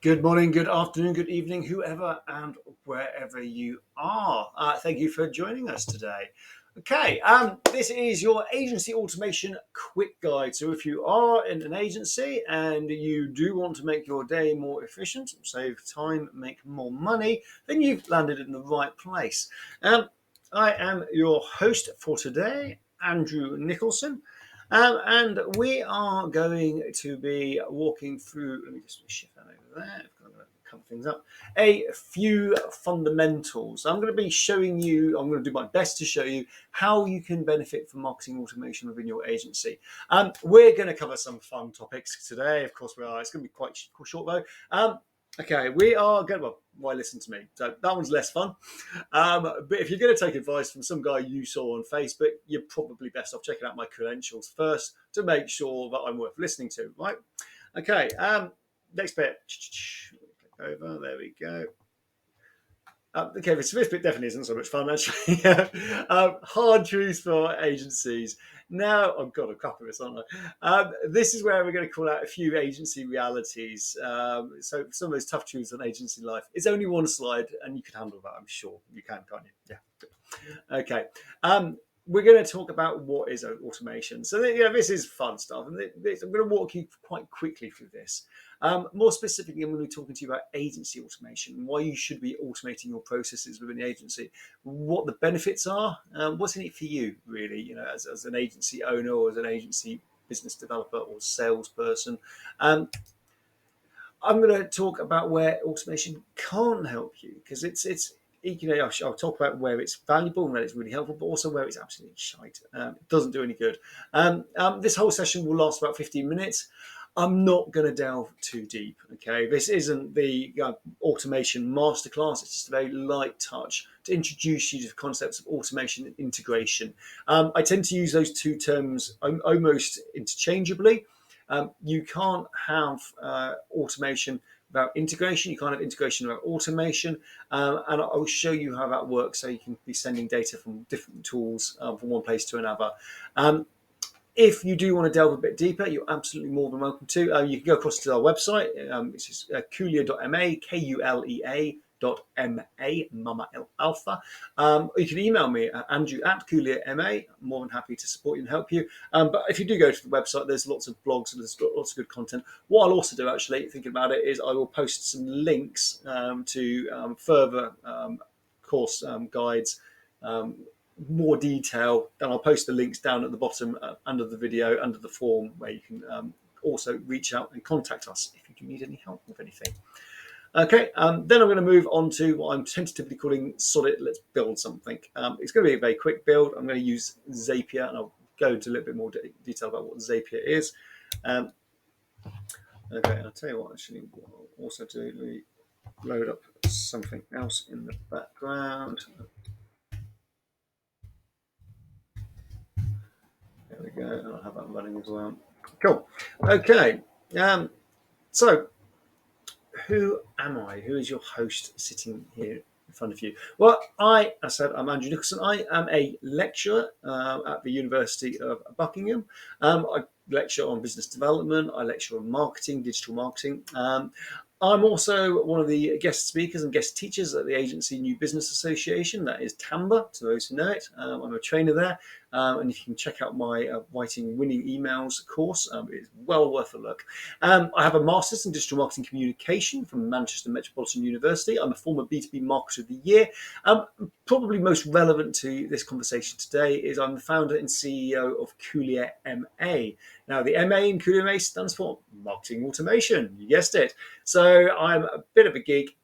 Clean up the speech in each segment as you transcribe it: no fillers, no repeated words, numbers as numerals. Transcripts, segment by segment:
Good morning, good afternoon, good evening, whoever and wherever you are. Thank you for joining us today. Okay, this is your agency automation quick guide. So, if you are in an agency and you do want to make your day more efficient, save time, make more money, then you've landed in the right place. I am your host for today, Andrew Nicholson. And we are going to be walking through, let me just shift that over there, I'm going to cover things up, a few fundamentals. I'm going to be showing you, I'm going to do my best to show you how you can benefit from marketing automation within your agency. We're going to cover some fun topics today. Of course we are. It's going to be quite short though. Okay, we are going, well, why listen to me? So that one's less fun. But if you're going to take advice from some guy you saw on Facebook, you're probably best off checking out my credentials first to make sure that I'm worth listening to, right? Okay, next bit. Click over, there we go. Okay, this bit definitely isn't so much fun, actually. Hard truths for agencies. Now, oh God, I'm crap at this, aren't I? This is where we're going to call out a few agency realities. So some of those tough truths on agency life. It's only one slide, and you can handle that, I'm sure. You can, can't you? Yeah. Okay. We're going to talk about what is automation. So this is fun stuff, and I'm going to walk you quite quickly through this. More specifically, I'm going to be talking to you about agency automation, why you should be automating your processes within the agency, what the benefits are, what's in it for you, really, as an agency owner or as an agency business developer or salesperson. I'm going to talk about where automation can't help you, because I'll talk about where it's valuable and where it's really helpful, but also where it's absolutely shite. It doesn't do any good. This whole session will last about 15 minutes. I'm not going to delve too deep. Okay, this isn't the automation masterclass. It's just a very light touch to introduce you to the concepts of automation and integration. I tend to use those two terms almost interchangeably. You can't have automation without integration. You can't have integration without automation. And I'll show you how that works so you can be sending data from different tools from one place to another. If you do want to delve a bit deeper, you're absolutely more than welcome to. You can go across to our website, which is Kulea.ma, Kulea.ma, Mama Alpha. You can email me at Andrew@Kulea.ma. I'm more than happy to support you and help you. But if you do go to the website, there's lots of blogs and there's lots of good content. What I'll also do, actually, thinking about it, is I will post some links to further course guides, more detail, and I'll post the links down at the bottom under the video, under the form, where you can also reach out and contact us if you do need any help with anything. Okay, then I'm going to move on to what I'm tentatively calling solid. Let's build something. It's going to be a very quick build. I'm going to use Zapier, and I'll go into a little bit more detail about what Zapier is. Okay, I'll tell you what, actually, what I'll also do, let me load up something else in the background. There we go, and I'll have that running as well. Cool. Okay. So, who am I? Who is your host sitting here in front of you? Well, I said, I'm Andrew Nicholson. I am a lecturer at the University of Buckingham. I lecture on business development. I lecture on marketing, digital marketing. I'm also one of the guest speakers and guest teachers at the Agency New Business Association. That is TAMBA, to those who know it. I'm a trainer there. And you can check out my Writing Winning Emails course. It's well worth a look. I have a Master's in Digital Marketing Communication from Manchester Metropolitan University. I'm a former B2B Marketer of the Year. Probably most relevant to this conversation today is I'm the founder and CEO of Kulea.ma. Now, the MA in Kulea.ma stands for Marketing Automation. You guessed it. So I'm a bit of a geek.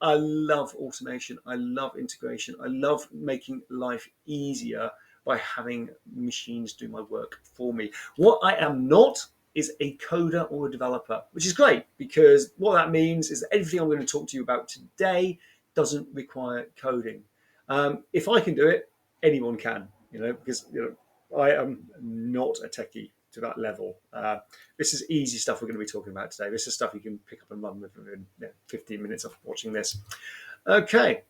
I love automation. I love integration. I love making life easier by having machines do my work for me. What I am not is a coder or a developer, which is great, because what that means is that everything I'm going to talk to you about today doesn't require coding. If I can do it, anyone can, because I am not a techie to that level. This is easy stuff we're going to be talking about today. This is stuff you can pick up and run with within 15 minutes of watching this. Okay,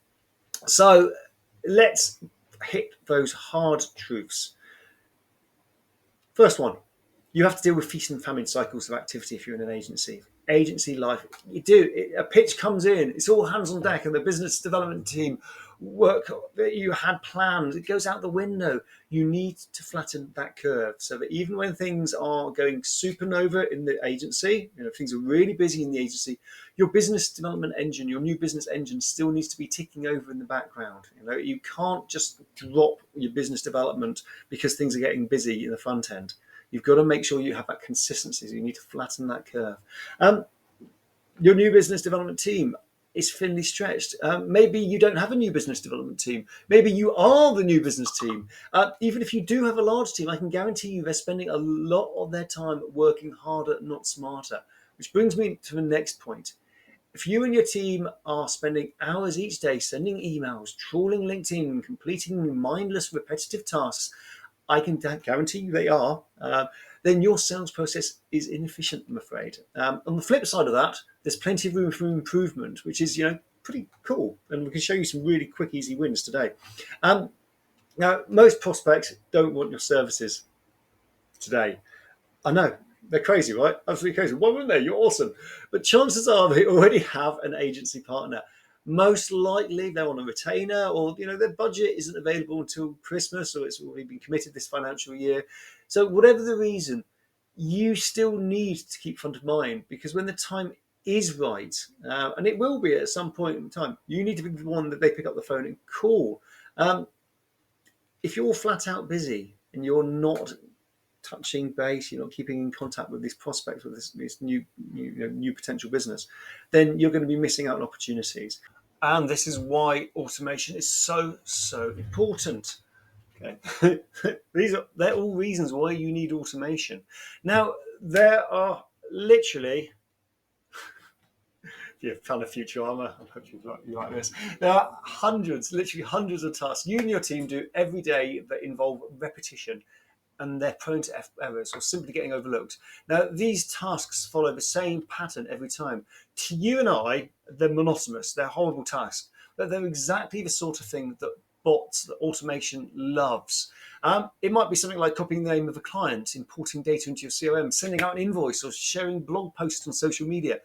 so let's hit those hard truths. First one, you have to deal with feast and famine cycles of activity if you're in an agency. agency life, you do a pitch comes in, it's all hands on deck, and the business development team work that you had planned, it goes out the window. You need to flatten that curve so that even when things are going supernova in the agency, things are really busy in the agency, your business development engine, your new business engine still needs to be ticking over in the background. You can't just drop your business development because things are getting busy in the front end. You've got to make sure you have that consistency. So you need to flatten that curve. Your new business development team is thinly stretched. Maybe you don't have a new business development team. Maybe you are the new business team. Even if you do have a large team, I can guarantee you they're spending a lot of their time working harder, not smarter. Which brings me to the next point. If you and your team are spending hours each day sending emails, trawling LinkedIn, completing mindless, repetitive tasks, I can guarantee you they are, then your sales process is inefficient, I'm afraid. On the flip side of that, there's plenty of room for improvement, which is pretty cool. And we can show you some really quick, easy wins today. Now, most prospects don't want your services today. I know, they're crazy, right? Absolutely crazy. Why wouldn't they? You're awesome. But chances are they already have an agency partner. Most likely they're on a retainer, or their budget isn't available until Christmas, or it's already been committed this financial year. So whatever the reason, you still need to keep front of mind, because when the time is right, and it will be at some point in time, you need to be the one that they pick up the phone and call. If you're flat out busy and you're not touching base, you're not keeping in contact with these prospects, with this new potential business, then you're going to be missing out on opportunities. And this is why automation is so important. Okay, they're all reasons why you need automation. Now, there are literally, if you're a fan of Futurama, I hope you like this. There are literally hundreds of tasks you and your team do every day that involve repetition, and they're prone to errors or simply getting overlooked. Now, these tasks follow the same pattern every time. To you and I, they're monotonous, they're horrible tasks, but they're exactly the sort of thing that that automation loves. It might be something like copying the name of a client, importing data into your CRM, sending out an invoice, or sharing blog posts on social media.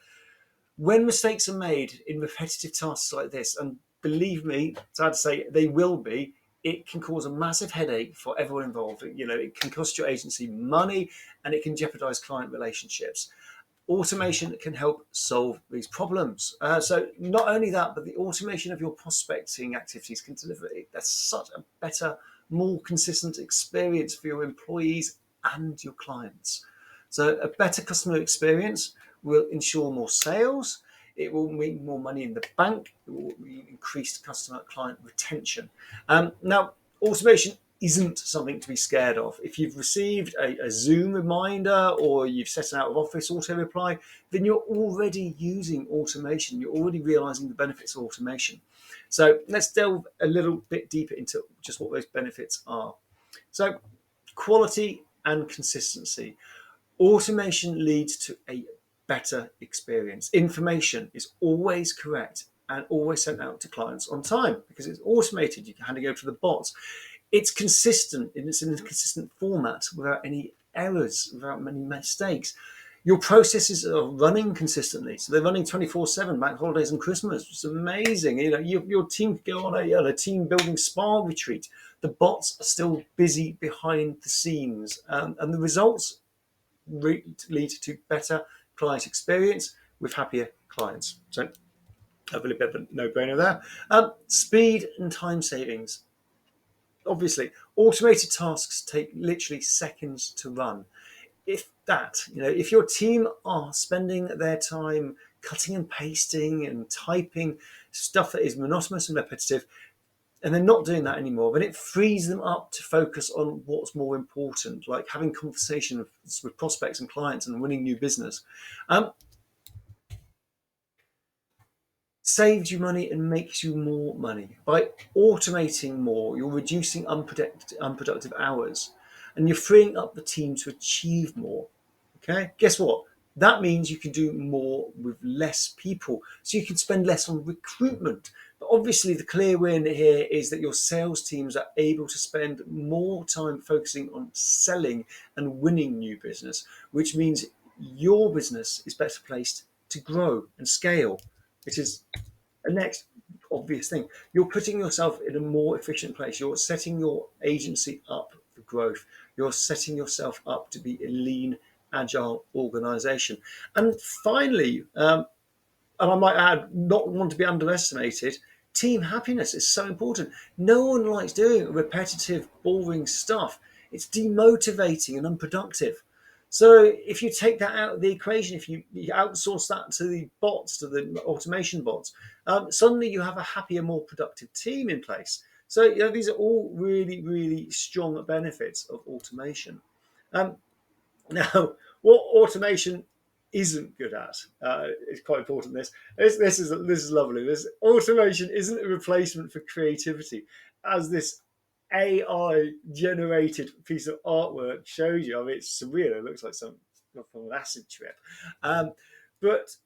When mistakes are made in repetitive tasks like this, and believe me, sad to say, they will be, it can cause a massive headache for everyone involved. It can cost your agency money, and it can jeopardize client relationships. Automation can help solve these problems. So not only that, but the automation of your prospecting activities can deliver such a better, more consistent experience for your employees and your clients. So a better customer experience will ensure more sales. It will mean more money in the bank. It will mean increased customer client retention. Now, automation isn't something to be scared of. If you've received a Zoom reminder, or you've set an out of office auto reply, then you're already using automation. You're already realizing the benefits of automation. So let's delve a little bit deeper into just what those benefits are. So quality and consistency. Automation leads to a better experience. Information is always correct and always sent out to clients on time because it's automated. You can hand it over to the bots. It's consistent, and it's in a consistent format without any errors, without many mistakes. Your processes are running consistently, so they're running 24/7, bank holidays and Christmas. It's amazing. Your team could go on a team building spa retreat. The bots are still busy behind the scenes, and the results lead to better client experience with happier clients. So a really bit of a no-brainer there. Speed and time savings. Obviously, automated tasks take literally seconds to run. If your team are spending their time cutting and pasting and typing stuff that is monotonous and repetitive, and they're not doing that anymore, then it frees them up to focus on what's more important, like having conversations with prospects and clients and winning new business. Saves you money and makes you more money. By automating more, you're reducing unproductive hours, and you're freeing up the team to achieve more. Okay, guess what? That means you can do more with less people, so you can spend less on recruitment. But obviously, the clear win here is that your sales teams are able to spend more time focusing on selling and winning new business, which means your business is better placed to grow and scale, which is the next obvious thing. You're putting yourself in a more efficient place. You're setting your agency up for growth. You're setting yourself up to be a lean, agile organization. And finally, and I might add, not want to be underestimated, team happiness is so important. No one likes doing repetitive, boring stuff. It's demotivating and unproductive. So if you take that out of the equation, if you outsource that to the bots, to the automation bots, suddenly you have a happier, more productive team in place. So these are all really, really strong benefits of automation. Um, now, what automation isn't good at, it's quite important. This is lovely. This automation isn't a replacement for creativity, as this AI generated piece of artwork shows you. I mean, it's surreal. It looks like some from an acid trip. But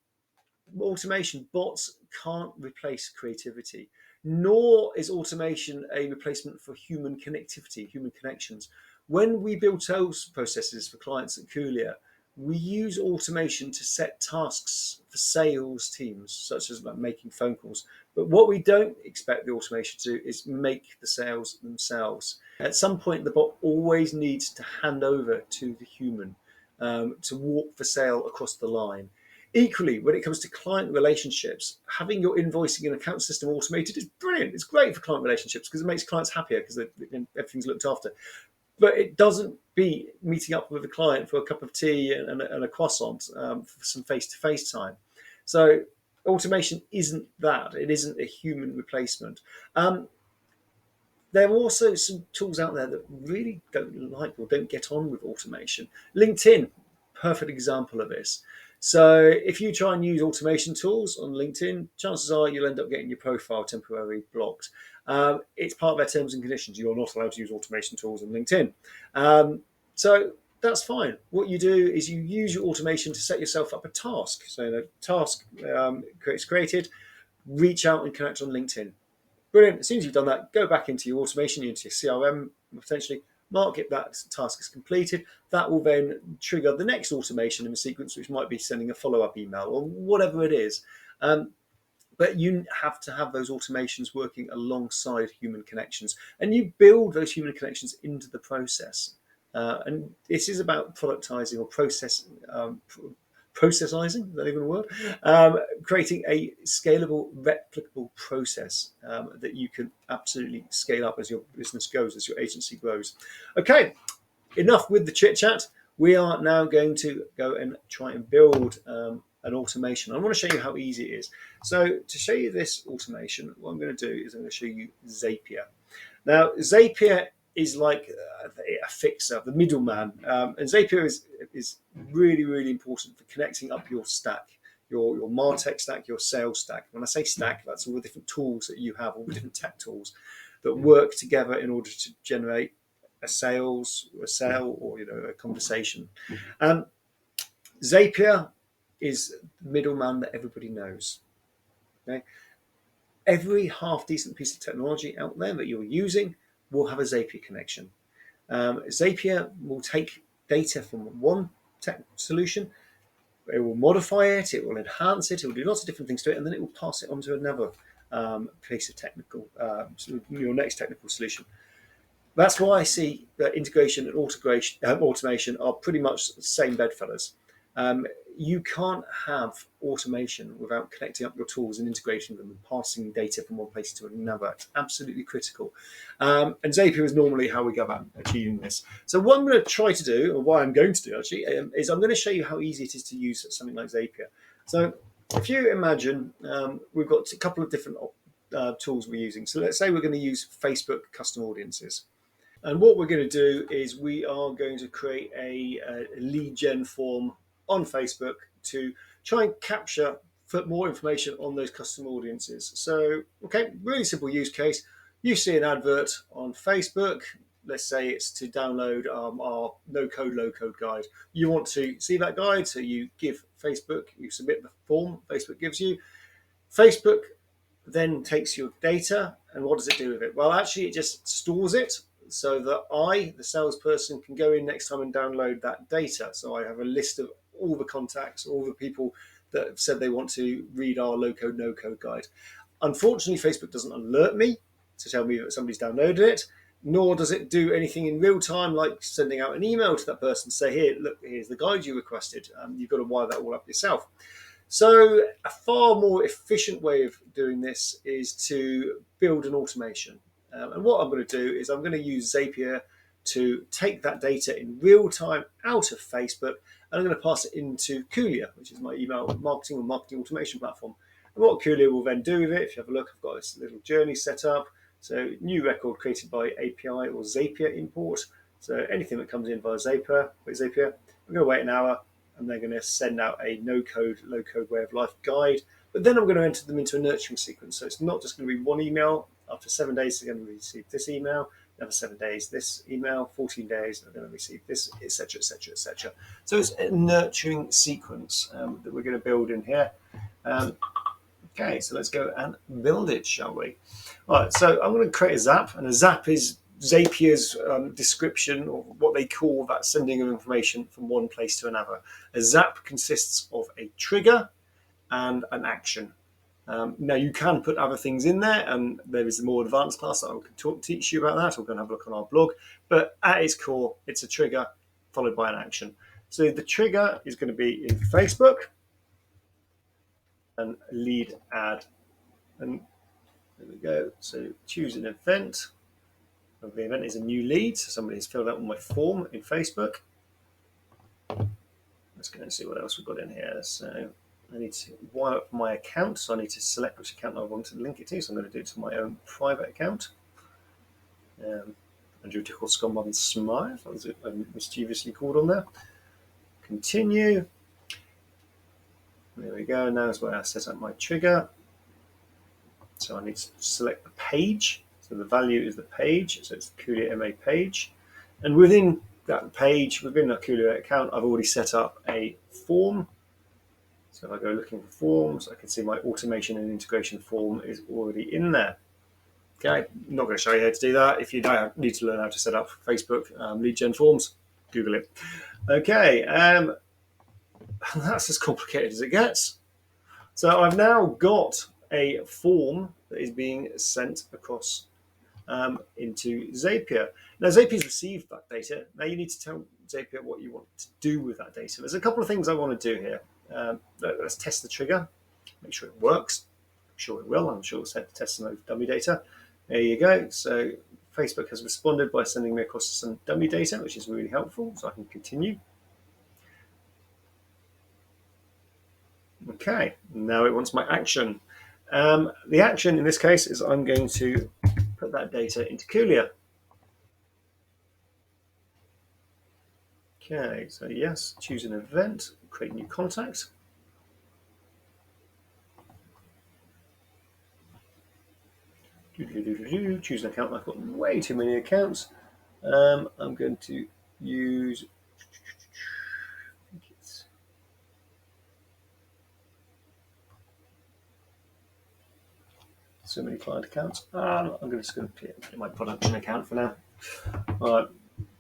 automation bots can't replace creativity, nor is automation a replacement for human connectivity, human connections. When we build sales processes for clients at Kulea, we use automation to set tasks for sales teams, such as like making phone calls. But what we don't expect the automation to do is make the sales themselves. At some point, the bot always needs to hand over to the human to walk the sale across the line. Equally, when it comes to client relationships, having your invoicing and account system automated is brilliant. It's great for client relationships because it makes clients happier because everything's looked after. But it doesn't beat meeting up with a client for a cup of tea and a croissant for some face-to-face time. So automation isn't that. It isn't a human replacement. There are also some tools out there that really don't like or don't get on with automation. LinkedIn, perfect example of this. So if you try and use automation tools on LinkedIn, chances are you'll end up getting your profile temporarily blocked. It's part of their terms and conditions. You're not allowed to use automation tools on LinkedIn. So that's fine. What you do is you use your automation to set yourself up a task. So the task is created, reach out and connect on LinkedIn. Brilliant. As soon as you've done that, go back into your automation, into your CRM, potentially mark it that task is completed. That will then trigger the next automation in the sequence, which might be sending a follow-up email or whatever it is. But you have to have those automations working alongside human connections, and you build those human connections into the process. And this is about productizing or processizing, is that even a word? Creating a scalable, replicable process that you can absolutely scale up as your business goes, as your agency grows. Okay, enough with the chit chat. We are now going to go and try and build an automation. I want to show you how easy it is. So to show you this automation, what I'm going to do is I'm going to show you Zapier. Now, Zapier is like a fixer, the middleman. And Zapier is really, really important for connecting up your stack, your MarTech stack, your sales stack. When I say stack, that's all the different tools that you have, all the different tech tools that work together in order to generate a sale, or a conversation. Zapier is the middleman that everybody knows. Okay? Every half decent piece of technology out there that you're using will have a Zapier connection. Zapier will take data from one tech solution, it will modify it, it will enhance it, it will do lots of different things to it, and then it will pass it on to another piece of technical, your next technical solution. That's why I see that integration and automation are pretty much the same bedfellows. You can't have automation without connecting up your tools and integrating them and passing data from one place to another. It's absolutely critical. And Zapier is normally how we go about achieving this. So what I'm going to try to do, or what I'm going to do actually, is I'm going to show you how easy it is to use something like Zapier. So if you imagine we've got a couple of different tools we're using. So let's say we're going to use Facebook custom audiences. And what we're going to do is we are going to create a lead gen form on Facebook to try and capture more information on those custom audiences. So, okay, really simple use case. You see an advert on Facebook. Let's say it's to download our no-code, low-code guide. You want to see that guide, so you give Facebook, you submit the form Facebook gives you. Facebook then takes your data, and what does it do with it? Well, actually, it just stores it so that I, the salesperson, can go in next time and download that data. So I have a list of all the contacts, all the people that said they want to read our low code, no code guide. Unfortunately, Facebook doesn't alert me to tell me that somebody's downloaded it, nor does it do anything in real time, like sending out an email to that person to say, here, look, here's the guide you requested. You've got to wire that all up yourself. So a far more efficient way of doing this is to build an automation. And what I'm going to do is I'm going to use Zapier to take that data in real time out of Facebook, and I'm going to pass it into Kulea, which is my email marketing or marketing automation platform. And what Kulea will then do with it, if you have a look, I've got this little journey set up. So new record created by API or Zapier import. So anything that comes in via Zapier, I'm going to wait an hour, and they're going to send out a no-code, low-code way of life guide. But then I'm going to enter them into a nurturing sequence. So it's not just going to be one email. After 7 days, they're going to receive this email. After 7 days, this email. 14 days, they're going to receive this, etc., etc., etc. So it's a nurturing sequence that we're going to build in here. Okay, so let's go and build it, shall we? All right, so I'm going to create a Zap, and a Zap is Zapier's description of what they call that sending of information from one place to another. A Zap consists of a trigger and an action. Now, you can put other things in there, and there is a more advanced class that I can teach you about that. We're going to have a look on our blog. But at its core, it's a trigger followed by an action. So the trigger is going to be in Facebook and lead ad. And there we go. So choose an event. The event is a new lead, so somebody has filled out my form in Facebook. Let's go and see what else we've got in here. So I need to wire up my account, so I need to select which account I want to link it to. So I'm going to do it to my own private account. Andrew Nicholson on Smile, that was mischievously called on there. Continue. There we go. Now is where I set up my trigger. So I need to select the page. So the value is the page, so it's the Kulea.ma page. And within that page, within a Kulea account, I've already set up a form. So if I go looking for forms, I can see my automation and integration form is already in there. Okay, I'm not going to show you how to do that. If you don't need to learn how to set up Facebook lead gen forms, Google it. Okay, that's as complicated as it gets. So I've now got a form that is being sent across into Zapier. Now, Zapier's received that data. Now you need to tell Zapier what you want to do with that data. There's a couple of things I want to do here. Let's test the trigger, make sure it works. I'm sure it will. I'm sure it's set to test some dummy data. There you go. So Facebook has responded by sending me across some dummy data, which is really helpful. So I can continue. Okay, now it wants my action. The action in this case is I'm going to put that data into Kulea. Okay, so yes, choose an event, create new contact. Choose an account. I've got way too many accounts. I'm going to use. So many client accounts. I'm just going to put my production account for now. All right.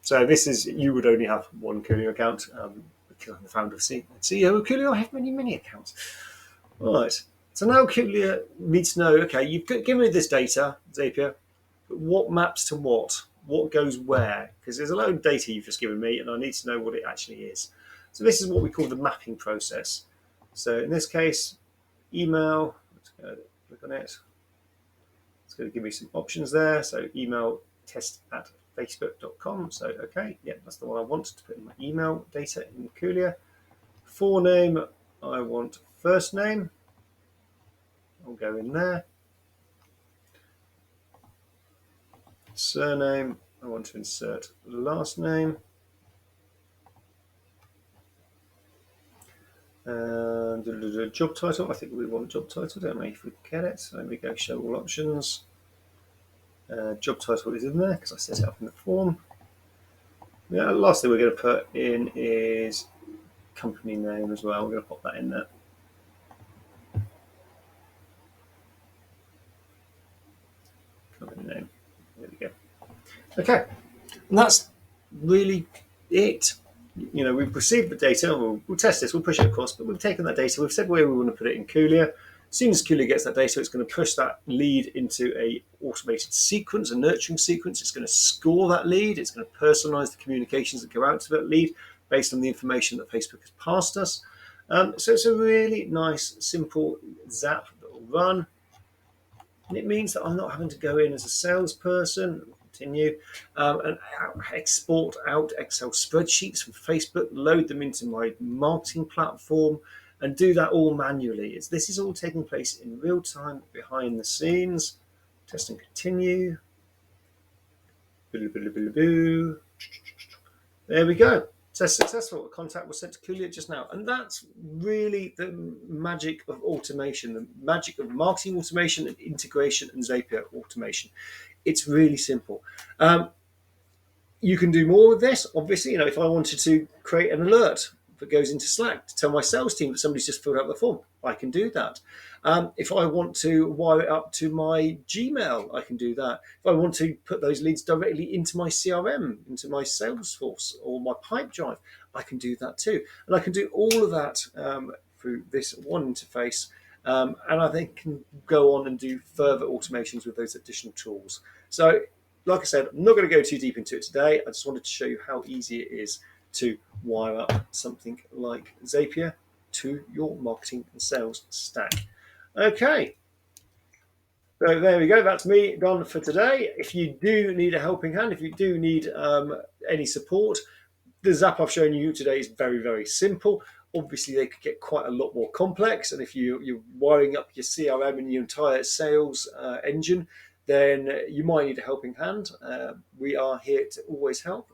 So this is, you would only have one Kulea account. Because I'm the founder of CEO of Kulea, I have many accounts. All right. So now Kulea needs to know, okay, you've given me this data, Zapier, but what maps to what? What goes where? Because there's a load of data you've just given me, and I need to know what it actually is. So this is what we call the mapping process. So in this case, email, let's go click on it. It's going to give me some options there. So email test@facebook.com. So, okay, yeah, that's the one I want to put in my email data in Kulea. Forename, I want first name. I'll go in there. Surname, I want to insert last name. And job title, I think we want job title, don't we? If we get it, so there we go, show all options. Job title is in there because I set it up in the form. Yeah, last thing we're going to put in is company name as well. We're going to pop that in there. Company name. There we go. Okay, and that's really it. we've received the data. We'll test this. We'll push it across, but we've taken that data. We've said where we want to put it in Kulea. As soon as Kulea gets that data, it's going to push that lead into a automated sequence, a nurturing sequence. It's going to score that lead. It's going to personalize the communications that go out to that lead based on the information that Facebook has passed us. So it's a really nice, simple Zap that will run. And it means that I'm not having to go in as a salesperson, continue, and export out Excel spreadsheets from Facebook, load them into my marketing platform, and do that all manually. This is all taking place in real time behind the scenes. Test and continue. There we go. Test successful. A contact was sent to Kulea just now. And that's really the magic of automation, the magic of marketing automation and integration and Zapier automation. It's really simple. You can do more with this. Obviously, if I wanted to create an alert that goes into Slack to tell my sales team that somebody's just filled out the form, I can do that. If I want to wire it up to my Gmail, I can do that. If I want to put those leads directly into my CRM, into my Salesforce or my Pipedrive, I can do that too. And I can do all of that through this one interface. And I think can go on and do further automations with those additional tools. So, like I said, I'm not going to go too deep into it today. I just wanted to show you how easy it is to wire up something like Zapier to your marketing and sales stack. Okay, so there we go. That's me done for today. If you do need a helping hand, if you do need any support, the Zap I've shown you today is very, very simple. Obviously, they could get quite a lot more complex. And if you're wiring up your CRM and your entire sales engine, then you might need a helping hand. We are here to always help.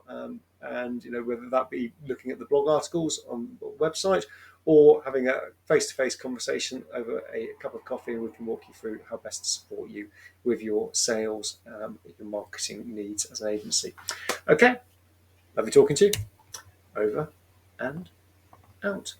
And whether that be looking at the blog articles on the website or having a face-to-face conversation over a cup of coffee, and we can walk you through how best to support you with your sales, your marketing needs as an agency. Okay, lovely talking to you. Over and out.